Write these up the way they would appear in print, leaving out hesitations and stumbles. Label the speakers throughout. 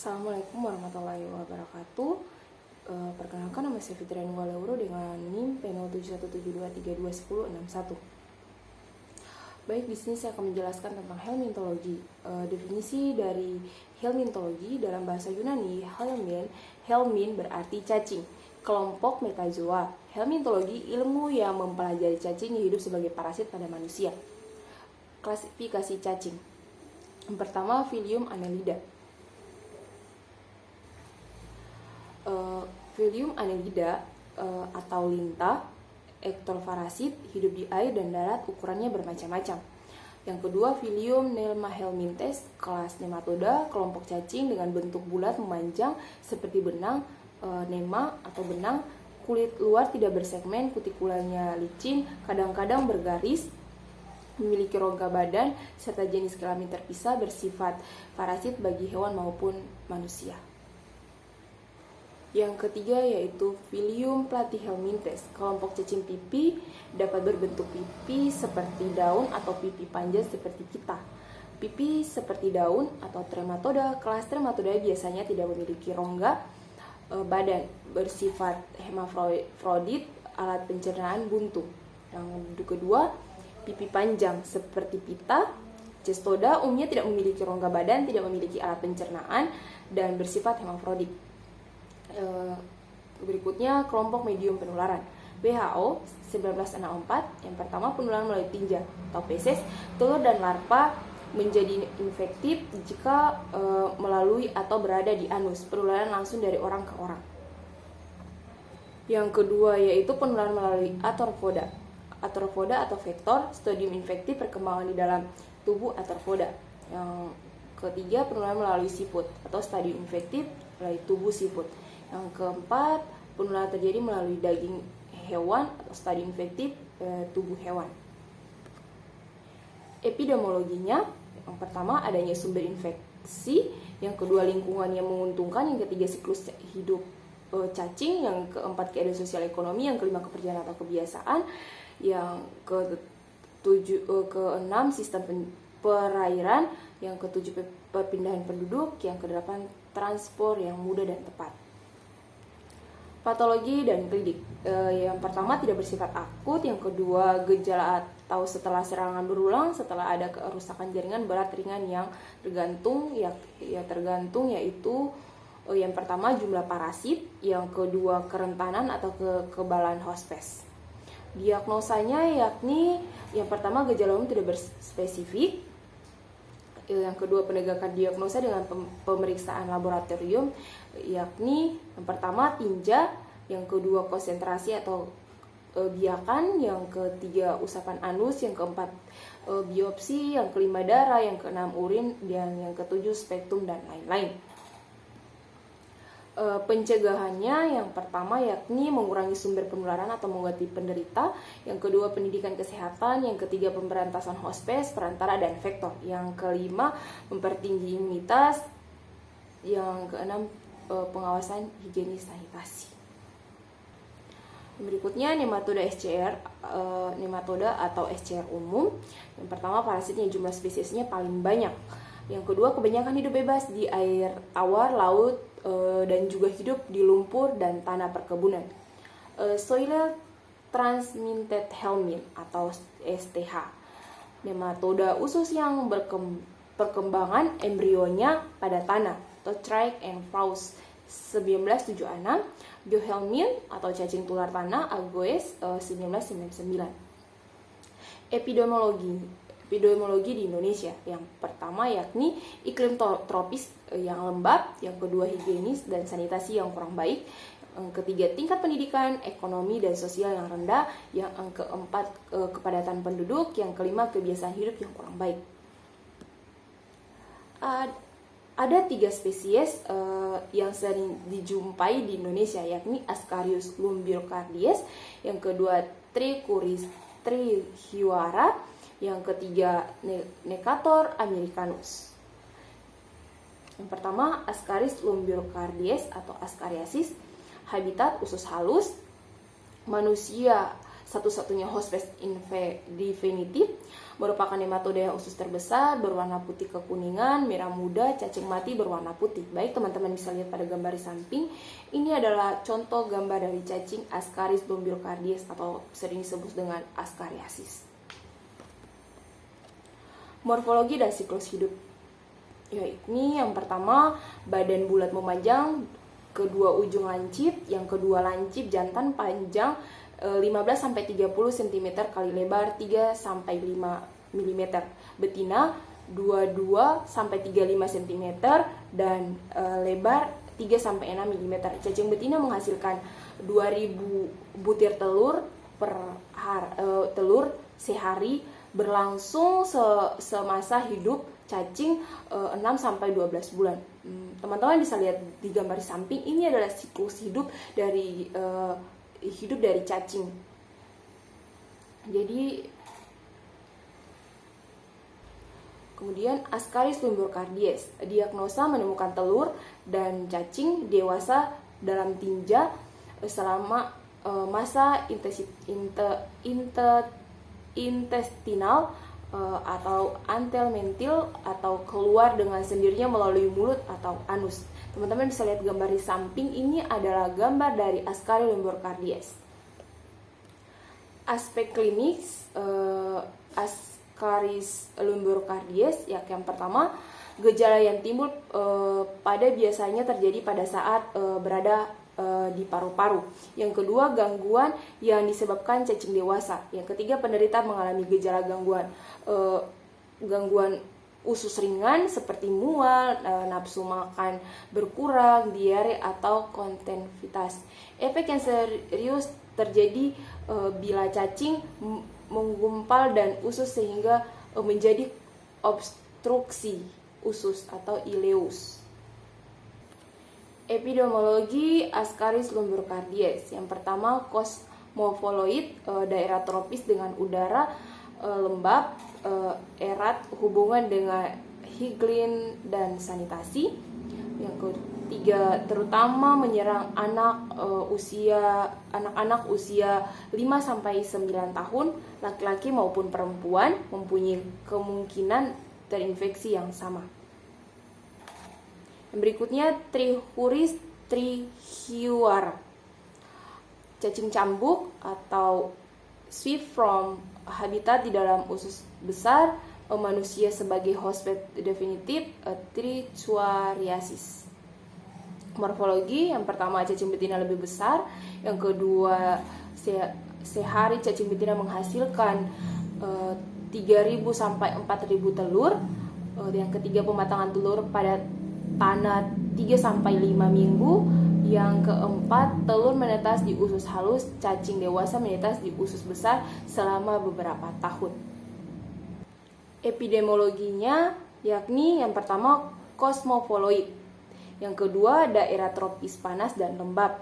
Speaker 1: Assalamualaikum warahmatullahi wabarakatuh. Perkenalkan, nama saya Fitriani Waleuro dengan NIM P0717232101. Baik, di sini saya akan menjelaskan tentang helmintologi. Definisi dari helmintologi dalam bahasa Yunani, helmin berarti cacing, kelompok metazoa. Helmintologi ilmu yang mempelajari cacing yang hidup sebagai parasit pada manusia. Klasifikasi cacing. Yang pertama, Phylum Annelida. Phylum Annelida atau lintah ektoparasit, hidup di air dan darat, ukurannya bermacam-macam. Yang kedua, Phylum Nelmahelminthes, kelas nematoda, kelompok cacing dengan bentuk bulat memanjang seperti benang, nema atau benang, kulit luar tidak bersegmen, kutikulanya licin, kadang-kadang bergaris, memiliki rongga badan, serta jenis kelamin terpisah, bersifat parasit bagi hewan maupun manusia. Yang ketiga yaitu Phylum Platyhelminthes, kelompok cacing pipi, dapat berbentuk pipi seperti daun atau pipi panjang seperti kita. Pipi seperti daun atau trematoda, kelas trematoda biasanya tidak memiliki rongga badan, bersifat hermafrodit, alat pencernaan buntu. Yang kedua, pipi panjang seperti pita. Cestoda umumnya tidak memiliki rongga badan, tidak memiliki alat pencernaan, dan bersifat hermafrodit. Berikutnya, kelompok medium penularan. WHO 1964, yang pertama, penularan melalui tinja atau feses, telur dan larva menjadi infektif jika melalui atau berada di anus, penularan langsung dari orang ke orang. Yang kedua yaitu penularan melalui arthropoda atau vektor, stadium infektif perkembangan di dalam tubuh arthropoda. Yang ketiga, penularan melalui siput atau stadium infektif melalui tubuh siput. Yang keempat, penularan terjadi melalui daging hewan atau stadium infektif tubuh hewan. Epidemiologinya, yang pertama adanya sumber infeksi, yang kedua lingkungan yang menguntungkan, yang ketiga siklus hidup cacing, yang keempat keadaan sosial ekonomi, yang kelima kepercayaan atau kebiasaan, yang keenam sistem perairan, yang ketujuh perpindahan penduduk, yang kedelapan transport yang mudah dan tepat. Patologi dan klinik. Yang pertama tidak bersifat akut, yang kedua gejala atau setelah serangan berulang, setelah ada kerusakan jaringan berat ringan yang tergantung yaitu yang pertama jumlah parasit, yang kedua kerentanan atau kekebalan hospes. Diagnosanya yakni yang pertama gejala umum tidak berspesifik, yang kedua penegakan diagnosa dengan pemeriksaan laboratorium, yakni yang pertama tinja, yang kedua konsentrasi atau biakan, yang ketiga usapan anus, yang keempat biopsi, yang kelima darah, yang keenam urin, dan yang ketujuh spektrum dan lain-lain. Pencegahannya yang pertama yakni mengurangi sumber penularan atau mengobati penderita, yang kedua pendidikan kesehatan, yang ketiga pemberantasan hospes, perantara, dan vektor, yang kelima mempertinggi imunitas, yang keenam pengawasan higienis sanitasi. Berikutnya nematoda SCR, nematoda atau SCR umum. Yang pertama parasitnya jumlah spesiesnya paling banyak. Yang kedua kebanyakan hidup bebas di air tawar, laut, dan juga hidup di lumpur dan tanah perkebunan. Soil transmitted helmin atau STH, nematoda usus yang perkembangan embrionya pada tanah atau Trike and Faust 1976, biohelmin atau cacing tular tanah Agoes 1999. Epidemiologi di Indonesia. Yang pertama yakni iklim tropis yang lembab, yang kedua higienis dan sanitasi yang kurang baik, yang ketiga tingkat pendidikan, ekonomi dan sosial yang rendah, yang keempat kepadatan penduduk, yang kelima kebiasaan hidup yang kurang baik. Ada 3 spesies yang sering dijumpai di Indonesia, yakni Ascarius lumbricardies, yang kedua Trichiura, yang ketiga Necator americanus. Yang pertama Ascaris lumbricardies atau Ascariasis, habitat usus halus, manusia satu-satunya hospes definitif, merupakan nematode yang usus terbesar, berwarna putih kekuningan, merah muda, cacing mati berwarna putih. Baik, teman-teman bisa lihat pada gambar di samping, ini adalah contoh gambar dari cacing Ascaris lumbricocardiae atau sering disebut dengan Ascariasis. Morfologi dan siklus hidup. Yakni yang pertama, badan bulat memanjang, kedua ujung lancip, yang kedua lancip jantan panjang 15-30 cm kali lebar 3-5 mm. Betina 22-35 cm dan lebar 3-6 mm. Cacing betina menghasilkan 2000 butir telur telur sehari, berlangsung semasa hidup cacing 6-12 bulan. Teman-teman bisa lihat di gambar samping, ini adalah siklus hidup dari cacing. Jadi kemudian Ascaris lumbricocardiae, diagnosa menemukan telur dan cacing dewasa dalam tinja selama masa intestinal atau antelmentil atau keluar dengan sendirinya melalui mulut atau anus. Teman-teman bisa lihat gambar di samping, ini adalah gambar dari Ascaris lumbricocardiae. Aspek klinis Ascaris lumbricocardiae, yang pertama, gejala yang timbul pada biasanya terjadi pada saat berada di paru-paru. Yang kedua, gangguan yang disebabkan cacing dewasa. Yang ketiga, penderita mengalami gejala gangguan usus ringan seperti mual, nafsu makan berkurang, diare atau konektivitas. Efek yang serius terjadi bila cacing menggumpal dan usus sehingga menjadi obstruksi usus atau ileus. Epidemiologi Ascaris lumbricocardiae. Yang pertama, kosmopoloid, daerah tropis dengan udara lembab, erat, hubungan dengan higiene dan sanitasi. Yang ketiga, terutama menyerang anak-anak usia 5-9 tahun, laki-laki maupun perempuan, mempunyai kemungkinan terinfeksi yang sama. Yang berikutnya, Trichuris trichiuara, cacing cambuk atau swift from habitat di dalam usus besar manusia sebagai hospes definitif, Trichuariasis. Morfologi, yang pertama, cacing betina lebih besar, yang kedua, sehari cacing betina menghasilkan 3.000 sampai 4.000 telur. Yang ketiga, pematangan telur pada tanah 3-5 minggu. Yang keempat, telur menetas di usus halus, cacing dewasa menetas di usus besar selama beberapa tahun. Epidemiologinya yakni yang pertama, kosmopoloid. Yang kedua, daerah tropis panas dan lembab.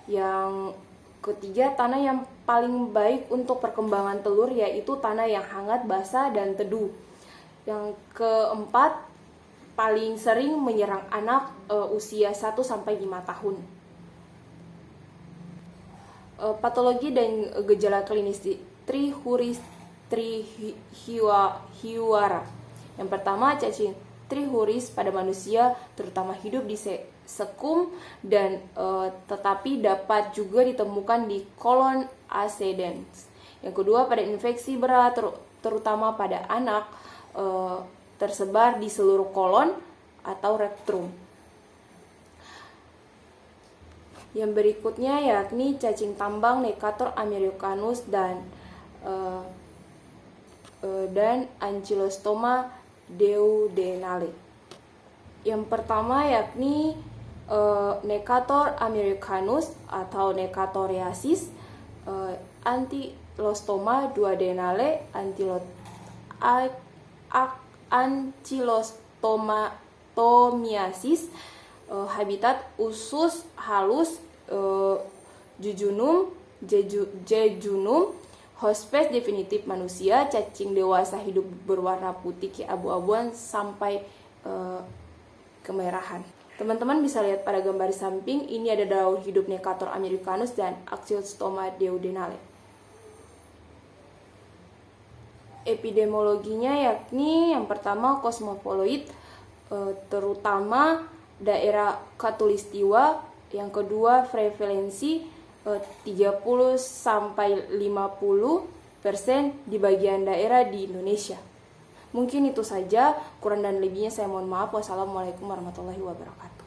Speaker 1: Yang ketiga, tanah yang paling baik untuk perkembangan telur yaitu tanah yang hangat, basah, dan teduh. Yang keempat, paling sering menyerang anak usia 1-5 tahun. Patologi dan gejala klinis Trichuris trichiuara. Yang pertama, cacing Trichuris pada manusia terutama hidup di sekum dan tetapi dapat juga ditemukan di kolon ascendens. Yang kedua, pada infeksi berat terutama pada anak tersebar di seluruh kolon atau rektum. Yang berikutnya yakni cacing tambang Necator americanus dan Ankylostoma duodenale. Yang pertama yakni Necator americanus atau Necatoriasis, Ankylostoma duodenale, Ankylostomiasis, habitat usus halus, jejunum, hospes definitif manusia, cacing dewasa hidup berwarna putih keabu-abuan sampai kemerahan. Teman-teman bisa lihat pada gambar samping, ini ada daur hidup Necator americanus dan Ankylostoma duodenale. epidemiologinya yakni yang pertama kosmopolit, terutama daerah khatulistiwa, yang kedua prevalensi 30-50% di bagian daerah di Indonesia. Mungkin itu saja, kurang dan lebihnya saya mohon maaf. Wassalamualaikum warahmatullahi wabarakatuh.